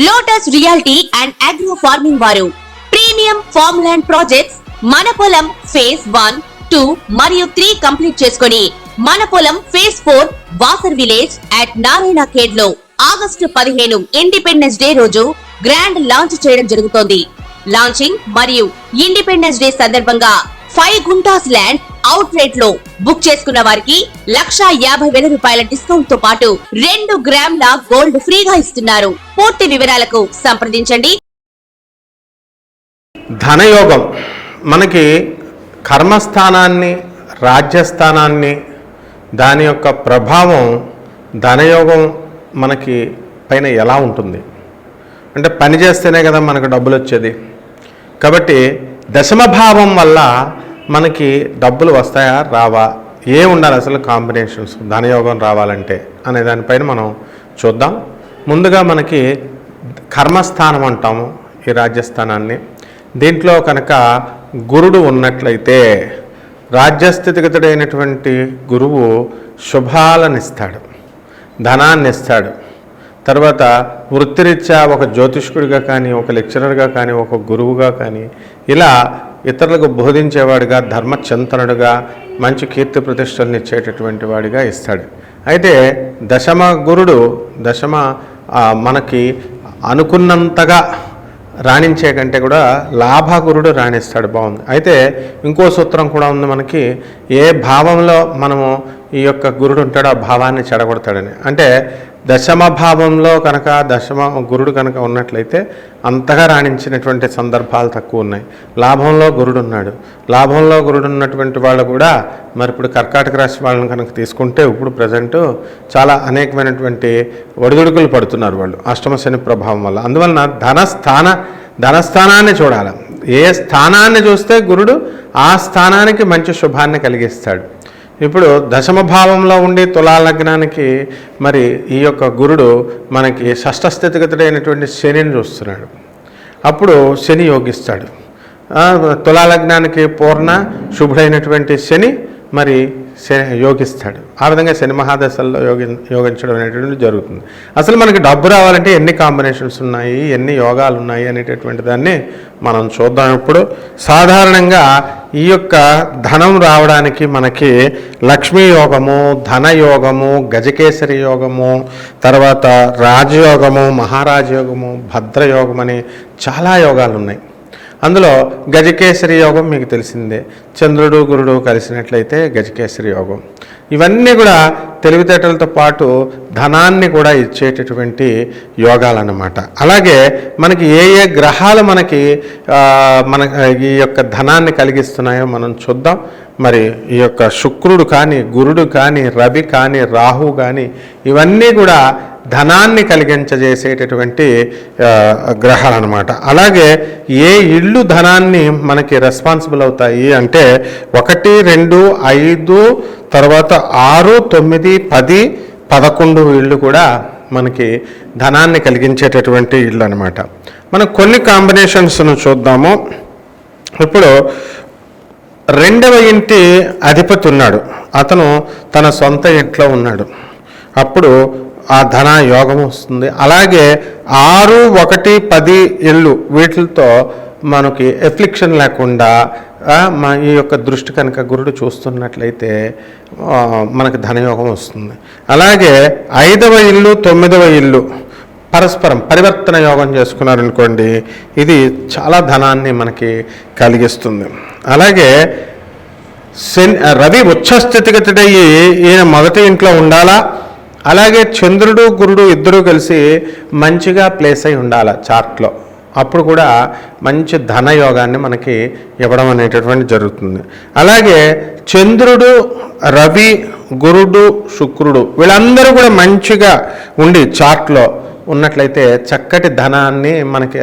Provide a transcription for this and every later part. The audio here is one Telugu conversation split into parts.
Lotus reality and agro farming వారు ప్రీమియం ఫార్మ్ ల్యాండ్ ప్రాజెక్ట్స్ మన పొలం ఫేజ్ 1, 2 మరియు 3 కంప్లీట్ చేసుకుని మన పొలం phase 4 Wasar village at Narayana Khed లో ఆగస్టు 15 ఇండిపెండెన్స్ డే రోజు గ్రాండ్ లాంచ్ చేయడం జరుగుతోంది. లాంచింగ్ మరియు ఇండిపెండెన్స్ డే సందర్భంగా 5 గుంటాస్ ల్యాండ్ అవుట్ రేట్ లో బుక్ చేసుకున్న వారికి 1,50,000 రూపాయల డిస్కౌంట్ తో పాటు 2 గ్రాముల గోల్డ్ ఫ్రీగా ఇస్తున్నారు. పూర్తి వివరాలకు సంప్రదించండి. ధనయోగం మనకి కర్మస్థానాన్ని, రాజ్యస్థానాన్ని, దాని యొక్క ప్రభావం ధనయోగం మనకి పైన ఎలా ఉంటుంది అంటే పని చేస్తేనే కదా మనకు డబ్బులు వచ్చేది. కాబట్టి దశమ భావం వల్ల మనకి డబ్బులు వస్తాయా రావా, ఏ ఉండాలి అసలు కాంబినేషన్స్ ధనయోగం రావాలంటే అనే దానిపైన మనం చూద్దాం. ముందుగా మనకి కర్మస్థానం అంటాము ఈ రాజ్యస్థానాన్ని. దీంట్లో కనుక గురుడు ఉన్నట్లయితే రాజ్యస్థితిగతుడైనటువంటి గురువు శుభాలనిస్తాడు, ధనాన్ని ఇస్తాడు. తర్వాత వృత్తిరీత్యా ఒక జ్యోతిష్కుడిగా కానీ, ఒక లెక్చరర్గా కానీ, ఒక గురువుగా కానీ ఇలా ఇతరులకు బోధించేవాడిగా, ధర్మచింతనుడుగా, మంచి కీర్తి ప్రతిష్టలను ఇచ్చేటటువంటి వాడిగా ఇస్తాడు. అయితే దశమ గురుడు మనకి అనుకున్నంతగా రాణించే కంటే కూడా లాభగురుడు రాణిస్తాడు. బాగుంది. అయితే ఇంకో సూత్రం కూడా ఉంది మనకి, ఏ భావంలో మనము ఈ యొక్క గురుడు ఉంటాడో ఆ భావాన్ని చెడగొడతాడని. అంటే దశమ భావంలో కనుక గురుడు కనుక ఉన్నట్లయితే అంతగా రాణించినటువంటి సందర్భాలు తక్కువ ఉన్నాయి. లాభంలో గురుడు ఉన్నాడు. లాభంలో గురుడు ఉన్నటువంటి వాళ్ళు కూడా మరి ఇప్పుడు కర్కాటక రాశి వాళ్ళని కనుక తీసుకుంటే ఇప్పుడు ప్రజెంటు చాలా అనేకమైనటువంటి ఒడిదుడుకులు పడుతున్నారు వాళ్ళు అష్టమ శని ప్రభావం వల్ల. అందువలన ధనస్థానాన్ని చూడాలి. ఏ స్థానాన్ని చూస్తే గురుడు ఆ స్థానానికి మంచి శుభాన్ని కలిగిస్తాడు. ఇప్పుడు దశమ భావంలో ఉండి తులా లగ్నానికి మరి ఈ యొక్క గురుడు మనకి షష్ఠ స్థితిగతుడైనటువంటి శనిని చూస్తున్నాడు. అప్పుడు శని యోగిస్తాడు. తులా లగ్నానికి పూర్ణ శుభుడైనటువంటి శని మరి యోగిస్తాడు. ఆ విధంగా శని మహాదశల్లో యోగించడం అనేటువంటిది జరుగుతుంది. అసలు మనకి డబ్బు రావాలంటే ఎన్ని కాంబినేషన్స్ ఉన్నాయి, ఎన్ని యోగాలు ఉన్నాయి అనేటటువంటి దాన్ని మనం చూద్దాం. ఇప్పుడు సాధారణంగా ఈ యొక్క ధనం రావడానికి మనకి లక్ష్మీ యోగము, ధనయోగము, గజకేసరి యోగము, తర్వాత రాజయోగము, మహారాజయోగము, భద్రయోగం అని చాలా యోగాలు ఉన్నాయి. అందులో గజకేసరి యోగం మీకు తెలిసిందే. చంద్రుడు గురుడు కలిసినట్లయితే గజకేసరి యోగం. ఇవన్నీ కూడా తెలివితేటలతో పాటు ధనాన్ని కూడా ఇచ్చేటటువంటి యోగాలన్నమాట. అలాగే మనకి ఏ ఏ గ్రహాలు మనకి ఈ యొక్క ధనాన్ని కలిగిస్తున్నాయో మనం చూద్దాం. మరి ఈ యొక్క శుక్రుడు కానీ, గురుడు కానీ, రవి కానీ, రాహు కానీ ఇవన్నీ కూడా ధనాన్ని కలిగించజేసేటటువంటి గ్రహాలు అన్నమాట. అలాగే ఏ ఇళ్ళు ధనాన్ని మనకి రెస్పాన్సిబుల్ అవుతాయి అంటే 1, 2, 5 తర్వాత 6, 9, 10, 11 ఇళ్ళు కూడా మనకి ధనాన్ని కలిగించేటటువంటి ఇళ్ళు అనమాట. మనం కొన్ని కాంబినేషన్స్ను చూద్దాము. ఇప్పుడు 2వ ఇంటి అధిపతి ఉన్నాడు, అతను తన సొంత ఇంట్లో ఉన్నాడు, అప్పుడు ఆ ధన యోగం వస్తుంది. అలాగే 6, 1, 10 ఇళ్ళు వీటితో మనకి ఎఫ్లిక్షన్ లేకుండా ఈ యొక్క దృష్టి కనుక గురుడు చూస్తున్నట్లయితే మనకి ధనయోగం వస్తుంది. అలాగే 5వ ఇల్లు, 9వ ఇల్లు పరస్పరం పరివర్తన యోగం చేసుకున్నారనుకోండి, ఇది చాలా ధనాన్ని మనకి కలిగిస్తుంది. అలాగే రవి ఉచ్చస్థితిగతుడయ్యి ఈయన మొదటి ఇంట్లో ఉండాలా. అలాగే చంద్రుడు గురుడు ఇద్దరూ కలిసి మంచిగా ప్లేస్ అయి ఉండాలి చార్ట్లో, అప్పుడు కూడా మంచి ధనయోగాన్ని మనకి ఇవ్వడం అనేటటువంటి జరుగుతుంది. అలాగే చంద్రుడు, రవి, గురుడు, శుక్రుడు వీళ్ళందరూ కూడా మంచిగా ఉండి చార్ట్లో ఉన్నట్లయితే చక్కటి ధనాన్ని మనకి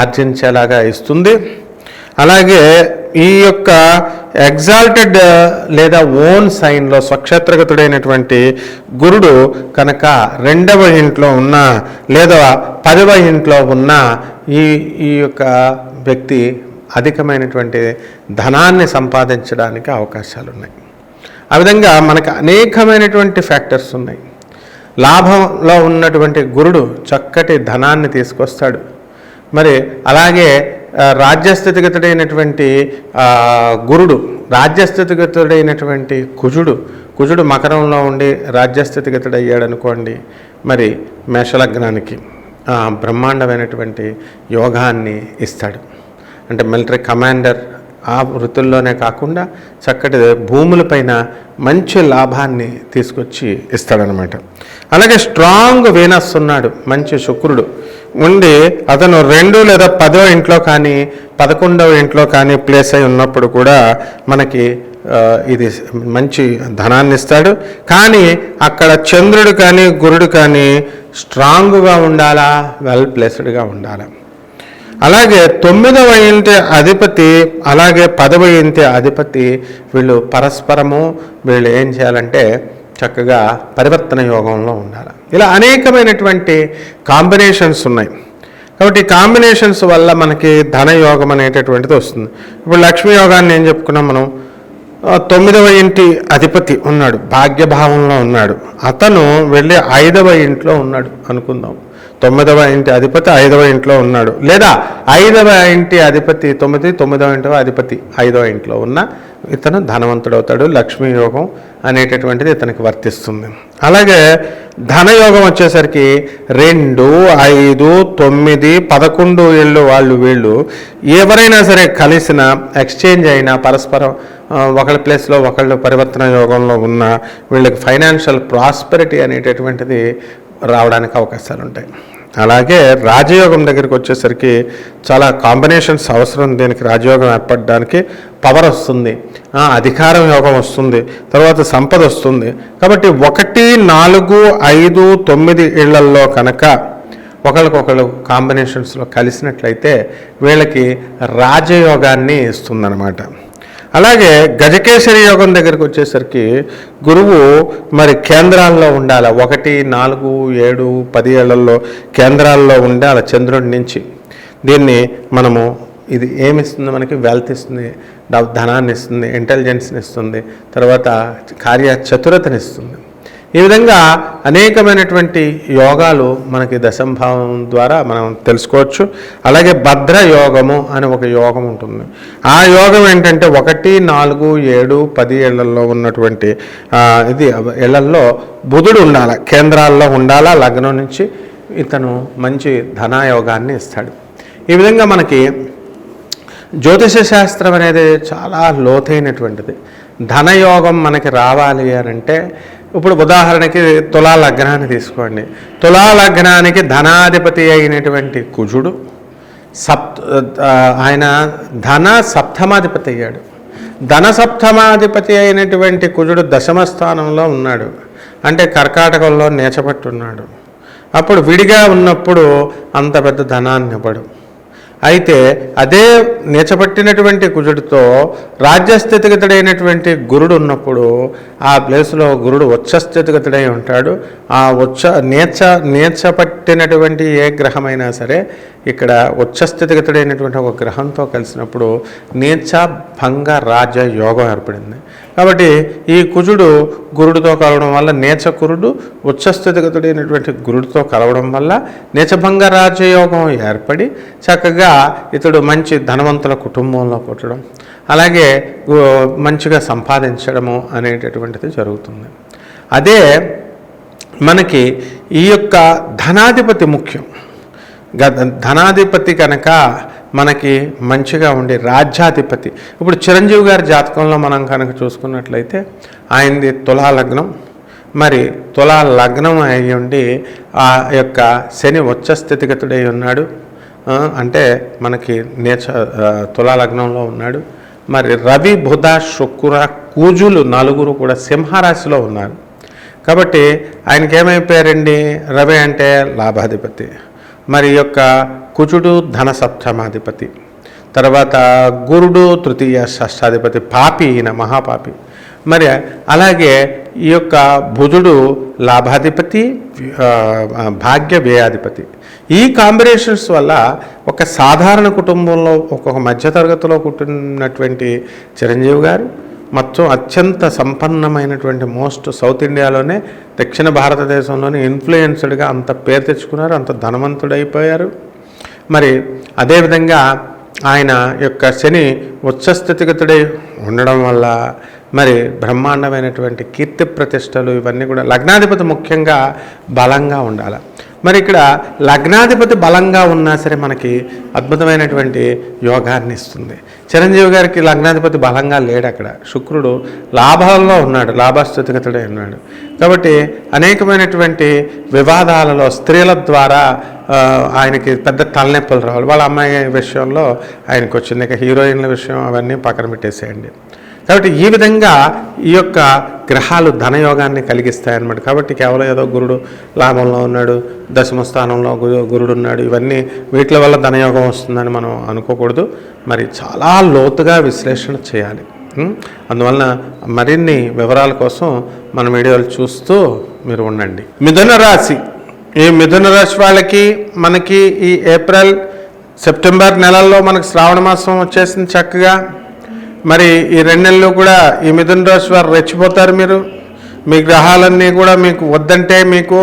ఆర్జించేలాగా ఇస్తుంది. అలాగే ఈ యొక్క ఎగ్జాల్టెడ్ లేదా ఓన్ సైన్లో స్వక్షేత్రగతుడైనటువంటి గురుడు కనుక 2వ ఇంట్లో ఉన్న లేదా 10వ ఇంట్లో ఉన్న ఈ యొక్క వ్యక్తి అధికమైనటువంటి ధనాన్ని సంపాదించడానికి అవకాశాలు ఉన్నాయి. ఆ విధంగా మనకు అనేకమైనటువంటి ఫ్యాక్టర్స్ ఉన్నాయి. లాభంలో ఉన్నటువంటి గురుడు చక్కటి ధనాన్ని తీసుకొస్తాడు. మరి అలాగే రాజ్యస్థితిగతుడైనటువంటి గురుడు, రాజ్యస్థితిగతుడైనటువంటి కుజుడు మకరంలో ఉండి రాజ్యస్థితిగతుడు అయ్యాడు అనుకోండి, మరి మేషలగ్నానికి బ్రహ్మాండమైనటువంటి యోగాన్ని ఇస్తాడు. అంటే మిలిటరీ కమాండర్ ఆ వృత్తుల్లోనే కాకుండా చక్కటి భూములపైన మంచి లాభాన్ని తీసుకొచ్చి ఇస్తాడనమాట. అలాగే స్ట్రాంగ్ వీనస్ ఉన్నాడు, మంచి శుక్రుడు ఉండి అతను 2 లేదా 10వ ఇంట్లో కానీ 11వ ఇంట్లో కానీ ప్లేస్ అయి ఉన్నప్పుడు కూడా మనకి ఇది మంచి ధనాన్ని ఇస్తాడు. కానీ అక్కడ చంద్రుడు కానీ గురుడు కానీ స్ట్రాంగ్గా ఉండాలా, వెల్ ప్లేస్డ్గా ఉండాలా. అలాగే 9వ ఇంటి అధిపతి అలాగే 10వ ఇంటి అధిపతి వీళ్ళు పరస్పరము వీళ్ళు ఏం చేయాలంటే చక్కగా పరివర్తన యోగంలో ఉండాలి. ఇలా అనేకమైనటువంటి కాంబినేషన్స్ ఉన్నాయి. కాబట్టి ఈ కాంబినేషన్స్ వల్ల మనకి ధనయోగం అనేటటువంటిది వస్తుంది. ఇప్పుడు లక్ష్మీ యోగాన్ని ఏం చెప్పుకున్నాం మనం, 9వ ఇంటి అధిపతి ఉన్నాడు, భాగ్యభావంలో ఉన్నాడు, అతను వెళ్ళి 5వ ఇంట్లో ఉన్నాడు అనుకుందాం. 9వ ఇంటి అధిపతి 5వ ఇంట్లో ఉన్నాడు, లేదా 5వ ఇంటి అధిపతి 9వ ఇంటి అధిపతి 5వ ఇంట్లో ఉన్న ఇతను ధనవంతుడు అవుతాడు. లక్ష్మీ యోగం అనేటటువంటిది ఇతనికి వర్తిస్తుంది. అలాగే ధనయోగం వచ్చేసరికి 2, 5, 9, 11 ఏళ్ళు వీళ్ళు ఎవరైనా సరే కలిసిన ఎక్స్చేంజ్ అయినా పరస్పరం ఒకళ్ళ ప్లేస్లో ఒకళ్ళు పరివర్తన యోగంలో ఉన్న వీళ్ళకి ఫైనాన్షియల్ ప్రాస్పెరిటీ అనేటటువంటిది రావడానికి అవకాశాలు ఉంటాయి. అలాగే రాజయోగం దగ్గరికి వచ్చేసరికి చాలా కాంబినేషన్స్ అవసరం. దీనికి రాజయోగం ఏర్పడడానికి పవర్ వస్తుంది, అధికారం యోగం వస్తుంది, తర్వాత సంపద వస్తుంది. కాబట్టి 1, 4, 5, 9 ఇళ్లల్లో కనుక ఒకరికొకరు కాంబినేషన్స్లో కలిసినట్లయితే వీళ్ళకి రాజయోగాన్ని ఇస్తుందన్నమాట. అలాగే గజకేసరి యోగం దగ్గరికి వచ్చేసరికి గురువు మరి కేంద్రాల్లో ఉండాలి. 1, 4, 7, 10 ఏళ్లలో కేంద్రాల్లో ఉండాలి చంద్రుడి నుంచి. దీన్ని మనము ఇది ఏమిస్తుంది, మనకి వెల్త్ ఇస్తుంది, ధనాన్ని ఇస్తుంది, ఇంటెలిజెన్స్ని ఇస్తుంది, తర్వాత కార్యచతురతని ఇస్తుంది. ఈ విధంగా అనేకమైనటువంటి యోగాలు మనకి దశంభావం ద్వారా మనం తెలుసుకోవచ్చు. అలాగే భద్ర యోగము అని ఒక యోగం ఉంటుంది. ఆ యోగం ఏంటంటే 1, 4, 7, 10 ఏళ్లలో ఉన్నటువంటి ఇది ఏళ్లలో బుధుడు ఉండాలి, కేంద్రాల్లో ఉండాలా, లగ్నం నుంచి ఇతను మంచి ధనాయోగాన్ని ఇస్తాడు. ఈ విధంగా మనకి జ్యోతిష శాస్త్రం అనేది చాలా లోతైనటువంటిది. ధనయోగం మనకి రావాలి అని అంటే ఇప్పుడు ఉదాహరణకి తులా లగ్నాన్ని తీసుకోండి. తులా లగ్నానికి ధనాధిపతి అయినటువంటి కుజుడు ఆయన ధన సప్తమాధిపతి అయ్యాడు. ధన సప్తమాధిపతి అయినటువంటి కుజుడు 10వ స్థానంలో ఉన్నాడు, అంటే కర్కాటకంలో నీచపట్టున్నాడు. అప్పుడు విడిగా ఉన్నప్పుడు అంత పెద్ద ధనాన్ని ఇవ్వడు. అయితే అదే నీచపట్టినటువంటి కుజుడితో రాజ్యస్థితిగతుడైనటువంటి గురుడు ఉన్నప్పుడు ఆ ప్లేసులో గురుడు ఉచ్చస్థితిగతుడై ఉంటాడు. ఆ నీచపట్టినటువంటి ఏ గ్రహమైనా సరే ఇక్కడ ఉచ్చస్థితిగతుడైనటువంటి ఒక గ్రహంతో కలిసినప్పుడు నీచ భంగ రాజ యోగం ఏర్పడింది. కాబట్టి ఈ కుజుడు గురుడితో కలవడం వల్ల నీచ కురుడు ఉచ్చస్థితిగతుడైనటువంటి గురుడితో కలవడం వల్ల నీచభంగ రాజయోగం ఏర్పడి చక్కగా ఇతడు మంచి ధనవంతుల కుటుంబంలో పుట్టడం, అలాగే మంచిగా సంపాదించడము అనేటటువంటిది జరుగుతుంది. అదే మనకి ఈ యొక్క ధనాధిపతి ముఖ్యం. ధనాధిపతి కనుక మనకి మంచిగా ఉండే రాజ్యాధిపతి. ఇప్పుడు చిరంజీవి గారి జాతకంలో మనం కనుక చూసుకున్నట్లయితే ఆయనది తులా లగ్నం. మరి తులా లగ్నం అయి ఉండి ఆ యొక్క శని ఉచ్చస్థితిగతుడై ఉన్నాడు, అంటే మనకి తులా లగ్నంలో ఉన్నాడు. మరి రవి బుధ శుక్ర కూజులు 4 కూడా సింహరాశిలో ఉన్నారు. కాబట్టి ఆయనకి ఏమైపోయారండి, రవి అంటే లాభాధిపతి, మరి యొక్క కుజుడు ధన సప్తమాధిపతి, తర్వాత గురుడు తృతీయ షష్టాధిపతి, పాపి ఈయన మహాపాపి. మరి అలాగే ఈ యొక్క బుధుడు లాభాధిపతి, భాగ్య వ్యయాధిపతి. ఈ కాంబినేషన్స్ వల్ల ఒక సాధారణ కుటుంబంలో ఒక్కొక్క మధ్యతరగతిలో పుట్టినటువంటి చిరంజీవి గారు మొత్తం అత్యంత సంపన్నమైనటువంటి సౌత్ ఇండియాలోనే దక్షిణ భారతదేశంలోనే ఇన్ఫ్లుయెన్స్డ్గా అంత పేరు తెచ్చుకున్నారు, అంత ధనవంతుడైపోయారు. మరి అదేవిధంగా ఆయన యొక్క శని ఉచ్చస్థితిగతుడై ఉండడం వల్ల మరి బ్రహ్మాండమైనటువంటి కీర్తి ప్రతిష్టలు ఇవన్నీ కూడా, లగ్నాధిపతి ముఖ్యంగా బలంగా ఉండాలి. మరి ఇక్కడ లగ్నాధిపతి బలంగా ఉన్నా సరే మనకి అద్భుతమైనటువంటి యోగాన్ని ఇస్తుంది. చిరంజీవి గారికి లగ్నాధిపతి బలంగా లేడు, అక్కడ శుక్రుడు లాభాల్లో ఉన్నాడు, లాభస్థితిగతుడే ఉన్నాడు. కాబట్టి అనేకమైనటువంటి వివాదాలలో స్త్రీల ద్వారా ఆయనకి పెద్ద తలనొప్పులు రావాలి. వాళ్ళ అమ్మాయి విషయంలో ఆయనకు వచ్చింది. ఇక హీరోయిన్ల విషయం అవన్నీ పక్కన పెట్టేసేయండి. కాబట్టి ఈ విధంగా ఈ యొక్క గ్రహాలు ధనయోగాన్ని కలిగిస్తాయన్నమాట. కాబట్టి కేవలం ఏదో గురుడు లాభంలో ఉన్నాడు, దశమ స్థానంలో గురుడు ఉన్నాడు, ఇవన్నీ వీటి వల్ల ధనయోగం వస్తుందని మనం అనుకోకూడదు. మరి చాలా లోతుగా విశ్లేషణ చేయాలి. అందువలన మరిన్ని వివరాల కోసం మన వీడియోలు చూస్తూ మీరు ఉండండి. మిథున రాశి, ఈ మిథున రాశి వాళ్ళకి మనకి ఈ ఏప్రిల్ సెప్టెంబర్ నెలల్లో మనకు శ్రావణ మాసం వచ్చేసింది చక్కగా. మరి ఈ 2 నెలలు కూడా ఈ మిథున రాశి వారు రెచ్చిపోతారు. మీ గ్రహాలన్నీ కూడా మీకు వద్దంటే మీకు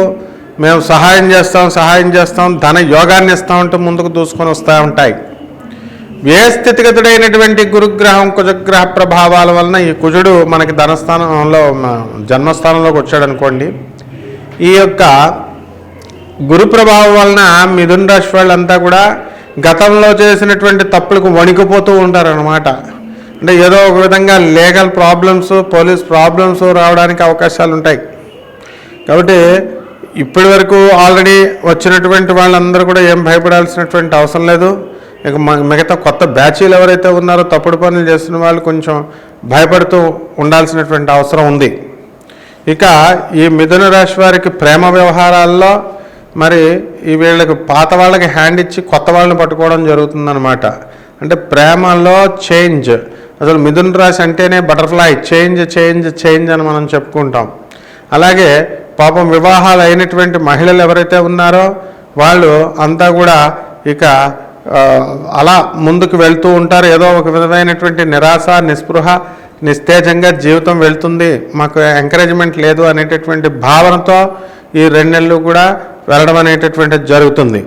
మేము సహాయం చేస్తాం, ధన యోగాన్ని ఇస్తామంటూ ముందుకు దూసుకొని వస్తూ ఉంటాయి. వ్యయ స్థితిగతుడైనటువంటి గురుగ్రహం కుజగ్రహ ప్రభావాల వలన ఈ కుజుడు మనకి ధనస్థానంలో జన్మస్థానంలోకి వచ్చాడు అనుకోండి. ఈ యొక్క గురు ప్రభావం వలన మిథున రాశి వాళ్ళంతా కూడా గతంలో చేసినటువంటి తప్పులకు వణికిపోతూ ఉంటారన్నమాట. అంటే ఏదో ఒక విధంగా లీగల్ ప్రాబ్లమ్స్, పోలీస్ ప్రాబ్లమ్స్ రావడానికి అవకాశాలు ఉంటాయి. కాబట్టి ఇప్పటి వరకు ఆల్రెడీ వచ్చినటువంటి వాళ్ళందరూ కూడా ఏం భయపడాల్సినటువంటి అవసరం లేదు. ఇక మిగతా కొత్త బ్యాచీలు ఎవరైతే ఉన్నారో తప్పుడు పనులు చేస్తున్న వాళ్ళు కొంచెం భయపడుతూ ఉండాల్సినటువంటి అవసరం ఉంది. ఇక ఈ మిథున రాశి వారికి ప్రేమ వ్యవహారాల్లో మరి ఈ వీళ్ళకి పాత వాళ్ళకి హ్యాండ్ ఇచ్చి కొత్త వాళ్ళని పట్టుకోవడం జరుగుతుందన్నమాట. అంటే ప్రేమలో చేంజ్, అసలు మిథున రాశి అంటేనే బటర్ఫ్లై, చేంజ్ అని మనం చెప్పుకుంటాం. అలాగే పాపం వివాహాలు అయినటువంటి మహిళలు ఎవరైతే ఉన్నారో వాళ్ళు అంతా కూడా ఇక అలా ముందుకు వెళ్తూ ఉంటారు. ఏదో ఒక విధమైనటువంటి నిరాశ, నిస్పృహ, నిస్తేజంగా జీవితం వెళ్తుంది, మాకు ఎంకరేజ్మెంట్ లేదు అనేటటువంటి భావనతో ఈ 2 నెలలు కూడా వెళ్ళడం అనేటటువంటిది జరుగుతుంది.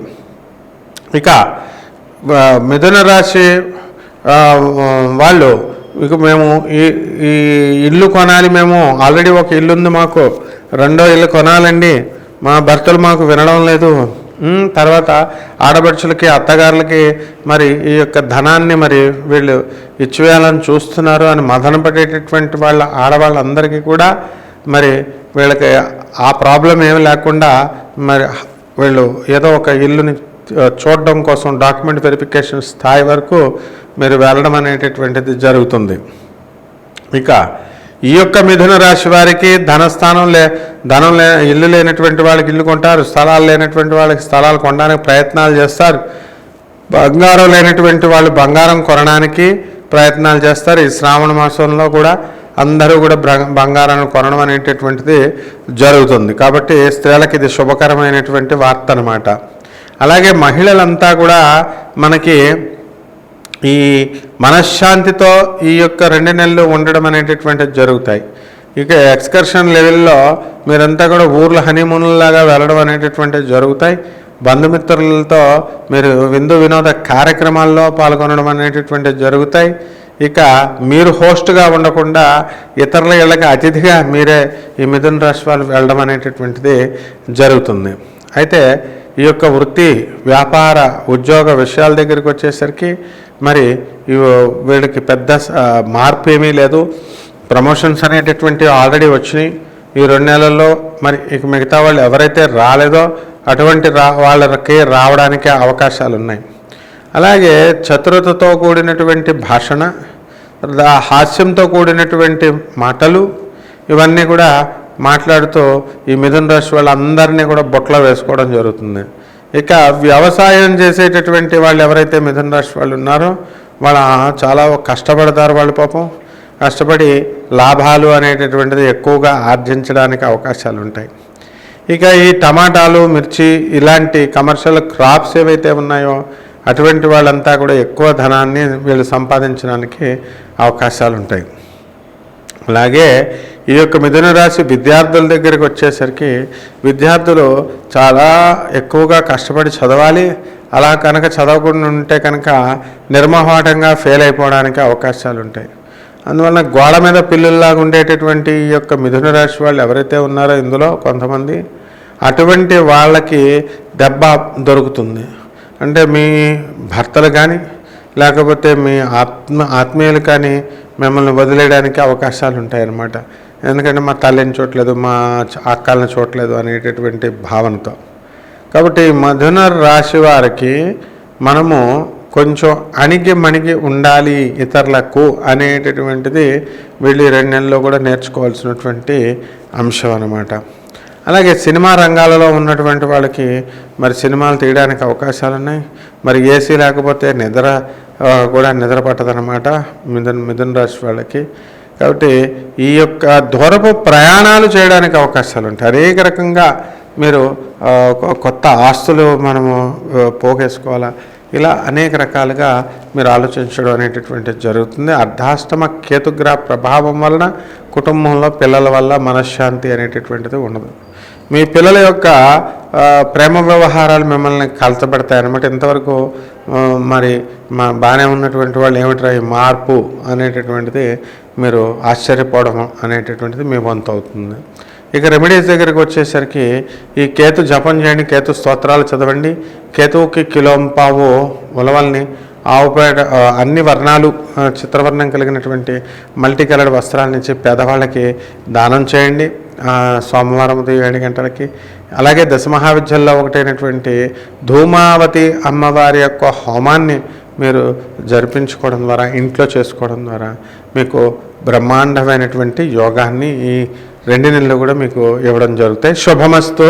ఇక మిథున రాశి వాళ్ళు ఇక మేము ఈ ఇల్లు కొనాలి, మేము ఆల్రెడీ ఒక ఇల్లు ఉంది, మాకు 2వ ఇల్లు కొనాలండి, మా భర్తలు మాకు వినడం లేదు, తర్వాత ఆడపడుచులకి అత్తగారులకి మరి ఈ యొక్క ధనాన్ని మరి వీళ్ళు ఇచ్చివేయాలని చూస్తున్నారు అని మదన పడేటటువంటి ఆడవాళ్ళందరికీ కూడా మరి వీళ్ళకి ఆ ప్రాబ్లం ఏమి లేకుండా మరి వీళ్ళు ఏదో ఒక ఇల్లుని చూడడం కోసం డాక్యుమెంట్ వెరిఫికేషన్ స్థాయి వరకు మీరు వెళ్ళడం అనేటటువంటిది జరుగుతుంది. ఇక ఈ యొక్క మిథున రాశి వారికి ఇల్లు లేనటువంటి వాళ్ళకి ఇల్లు కొంటారు, స్థలాలు లేనటువంటి వాళ్ళకి స్థలాలు కొనడానికి ప్రయత్నాలు చేస్తారు, బంగారం లేనటువంటి వాళ్ళు బంగారం కొనడానికి ప్రయత్నాలు చేస్తారు. ఈ శ్రావణ మాసంలో కూడా అందరూ కూడా బంగారాన్ని కొనడం అనేటటువంటిది జరుగుతుంది. కాబట్టి స్త్రీలకు ఇది శుభకరమైనటువంటి వార్త అన్నమాట. అలాగే మహిళలంతా కూడా మనకి ఈ మనశ్శాంతితో ఈ యొక్క 2 నెలలు ఉండడం అనేటటువంటిది జరుగుతాయి. ఇక ఎక్స్కర్షన్ లెవెల్లో మీరంతా కూడా ఊర్ల హనీమూన్లాగా వెళ్ళడం అనేటటువంటిది జరుగుతాయి. బంధుమిత్రులతో మీరు విందు వినోద కార్యక్రమాల్లో పాల్గొనడం అనేటటువంటిది జరుగుతాయి. ఇక మీరు హోస్ట్గా ఉండకుండా ఇతరుల ఇళ్ళకి అతిథిగా మీరే ఈ మిథున రాశి వాళ్ళు వెళ్ళడం అనేటటువంటిది జరుగుతుంది. అయితే ఈ యొక్క వృత్తి, వ్యాపార, ఉద్యోగ విషయాల దగ్గరికి వచ్చేసరికి మరి వీళ్ళకి పెద్ద మార్పు ఏమీ లేదు. ప్రమోషన్స్ అనేటటువంటివి ఆల్రెడీ వచ్చినాయి ఈ 2 నెలల్లో. మరి ఇక మిగతా వాళ్ళు ఎవరైతే రాలేదో అటువంటి వాళ్ళకి రావడానికి అవకాశాలు ఉన్నాయి. అలాగే చతురతతో కూడినటువంటి భాషణ, హాస్యంతో కూడినటువంటి మాటలు ఇవన్నీ కూడా మాట్లాడుతూ ఈ మిథున రాశి వాళ్ళందరినీ కూడా బొట్లో వేసుకోవడం జరుగుతుంది. ఇక వ్యవసాయం చేసేటటువంటి వాళ్ళు ఎవరైతే మిథున రాశి వాళ్ళు ఉన్నారో వాళ్ళు చాలా కష్టపడతారు. వాళ్ళు పాపం కష్టపడి లాభాలు అనేటటువంటిది ఎక్కువగా ఆర్జించడానికి అవకాశాలు ఉంటాయి. ఇక ఈ టమాటాలు, మిర్చి ఇలాంటి కమర్షియల్ క్రాప్స్ ఏవైతే ఉన్నాయో అటువంటి వాళ్ళంతా కూడా ఎక్కువ ధనాన్ని వీళ్ళు సంపాదించడానికి అవకాశాలు ఉంటాయి. అలాగే ఈ యొక్క మిథున రాశి విద్యార్థుల దగ్గరికి వచ్చేసరికి విద్యార్థులు చాలా ఎక్కువగా కష్టపడి చదవాలి. అలా కనుక చదవకుండా ఉంటే కనుక నిర్మోహమాటంగా ఫెయిల్ అయిపోవడానికి అవకాశాలు ఉంటాయి. అందువలన గోడ మీద పిల్లుల్లాగా ఉండేటటువంటి ఈ యొక్క మిథున రాశి వాళ్ళు ఎవరైతే ఉన్నారో ఇందులో కొంతమంది, అటువంటి వాళ్ళకి దెబ్బ దొరుకుతుంది. అంటే మీ భర్తలు కానీ లేకపోతే మీ ఆత్మీయులు కానీ మిమ్మల్ని వదిలేయడానికి అవకాశాలు ఉంటాయన్నమాట. ఎందుకంటే మా తల్లిని చూడలేదు, మా అక్కల్ని చూడలేదు అనేటటువంటి భావనతో. కాబట్టి మిథున రాశి వారికి మనము కొంచెం అణిగి ఉండాలి ఇతరులకు అనేటటువంటిది వీళ్ళు 2 నెలల్లో కూడా నేర్చుకోవాల్సినటువంటి అంశం అన్నమాట. అలాగే సినిమా రంగాలలో ఉన్నటువంటి వాళ్ళకి మరి సినిమాలు తీయడానికి అవకాశాలు ఉన్నాయి. మరి ఏసీ లేకపోతే నిద్ర పట్టదనమాట మిథున రాశి వాళ్ళకి. కాబట్టి ఈ యొక్క దూరపు ప్రయాణాలు చేయడానికి అవకాశాలు ఉంటాయి. అనేక రకంగా మీరు కొత్త ఆస్తులు మనము పోగేసుకోవాలా, ఇలా అనేక రకాలుగా మీరు ఆలోచించడం అనేటటువంటిది జరుగుతుంది. అర్ధాష్టమ కేతుగ్రహ ప్రభావం వలన కుటుంబంలో పిల్లల వల్ల మనశ్శాంతి అనేటటువంటిది ఉండదు. మీ పిల్లల యొక్క ప్రేమ వ్యవహారాలు మిమ్మల్ని కలతపెడతాయన్నమాట. ఇంతవరకు మరి బాగానే ఉన్నటువంటి వాళ్ళు ఏమిట్రా ఈ మార్పు అనేటటువంటిది మీరు ఆశ్చర్యపోవడం అనేటటువంటిది మీ వంతు అవుతుంది. ఇక రెమెడీస్ దగ్గరికి వచ్చేసరికి ఈ కేతు జపం చేయండి, కేతు స్తోత్రాలు చదవండి. కేతువుకి కిలోంపావు ఉలవల్ని, ఆవుపేడ, అన్ని వర్ణాలు చిత్రవర్ణం కలిగినటువంటి మల్టీ కలర్డ్ వస్త్రాల నుంచి పేదవాళ్ళకి దానం చేయండి సోమవారం ఉదయం 7 గంటలకి. అలాగే దశమహావిద్యల్లో ఒకటైనటువంటి ధూమావతి అమ్మవారి యొక్క హోమాన్ని మీరు జరిపించుకోవడం ద్వారా, ఇంట్లో చేసుకోవడం ద్వారా మీకు బ్రహ్మాండమైనటువంటి యోగాన్ని ఈ 2 నెలలు కూడా మీకు ఇవ్వడం జరుగుతాయి. శుభమస్తు.